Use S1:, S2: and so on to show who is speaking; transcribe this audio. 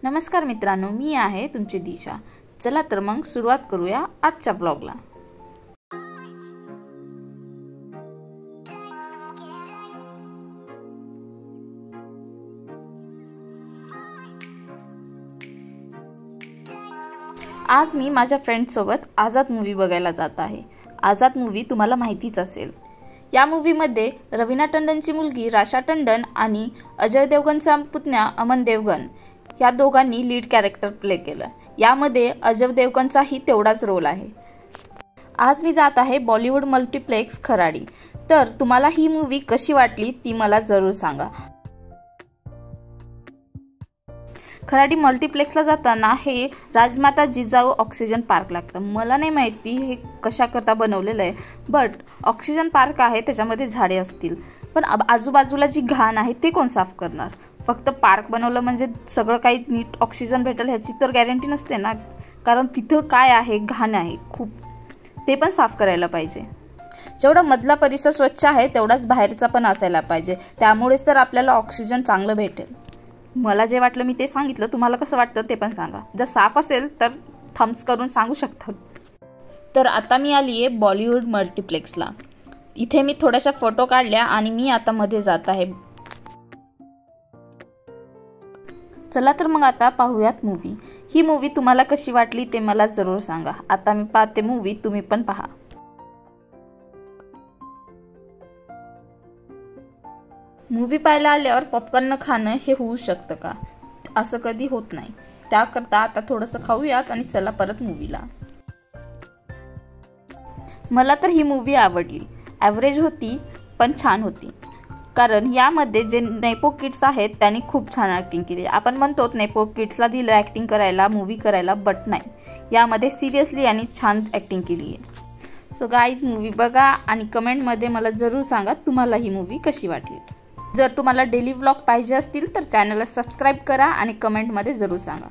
S1: नमस्कार मित्रांनो, मी आहे तुमची दिशा। चला तर मग सुरुवात करूया आजच्या ब्लॉगला। आज मी माझ्या फ्रेंड्स सोबत आझाद मूवी बघायला जात आहे। आझाद मूवी तुम्हाला माहितीच असेल। या मूवी मध्ये रवीना टंडनची मुलगी राशा टंडन आणि अजय देवगनचा पुतण्या अमन देवगन या दोघांनी लीड कॅरेक्टर प्ले केलं। यामध्ये अजय देवगनचाही तेवढाच रोल आहे। आज मी जात आहे बॉलिवूड मल्टीप्लेक्स खराडी। तर तुम्हाला ही मूवी कशी वाटली ती मला जरूर सांगा। खराडी मल्टीप्लेक्सला जाताना हे राजमाता जिजाऊ ऑक्सिजन पार्क लागतं। मला नाही माहिती हे कशा करता बनवलेलं आहे, बट ऑक्सिजन पार्क आहे, त्याच्यामध्ये झाडे असतील, पण आजूबाजूला जी घाण आहे ते कोण साफ करणार? फक्त पार्क बनवलं म्हणजे सगळं काही नीट ऑक्सिजन भेटेल ह्याची तर गॅरंटी नसते ना, कारण तिथं काय आहे, घाण आहे खूप, ते पण साफ करायला पाहिजे। जेवढा मधला परिसर स्वच्छ आहे तेवढाच बाहेरचा पण असायला पाहिजे, त्यामुळेच तर आपल्याला ऑक्सिजन चांगलं भेटेल। मला जे वाटलं मी ते सांगितलं, तुम्हाला कसं वाटतं ते पण सांगा। जर साफ असेल तर थम्स करून सांगू शकता। तर आता मी आली आहे बॉलिवूड मल्टीप्लेक्सला। इथे मी थोड्याशा फोटो काढल्या आणि मी आता मध्ये जात आहे। चला तर मग आता पाहूयात मूवी। ही मूवी तुम्हाला कशी वाटली ते मला जरूर सांगा। आता मी पाहते मूवी, तुम्ही पण पहा। मूवी पाहायला आल्यावर पॉपकॉर्न खाणं हे होऊ शकतं का? असं कधी होत नाही। त्याकरता आता थोडंसं खाऊयात आणि चला परत मूवीला। मला तर ही मूवी आवडली। ॲव्हरेज होती पण छान होती, कारण यामध्ये जे नेपो किड्स आहेत त्यांनी खूप छान ॲक्टिंग केली। आपण म्हणतो नेपो किड्सला दिलं ॲक्टिंग करायला, मूवी करायला, बट नाही, यामध्ये सिरियसली आणि छान ॲक्टिंग केली आहे। सो गाईज, मूवी बघा आणि कमेंटमध्ये मला जरूर सांगा तुम्हाला ही मूवी कशी वाटली। जर तुम्हाला डेली व्लॉग पाहिजे असतील तर चॅनलला सबस्क्राईब करा आणि कमेंटमध्ये जरूर सांगा।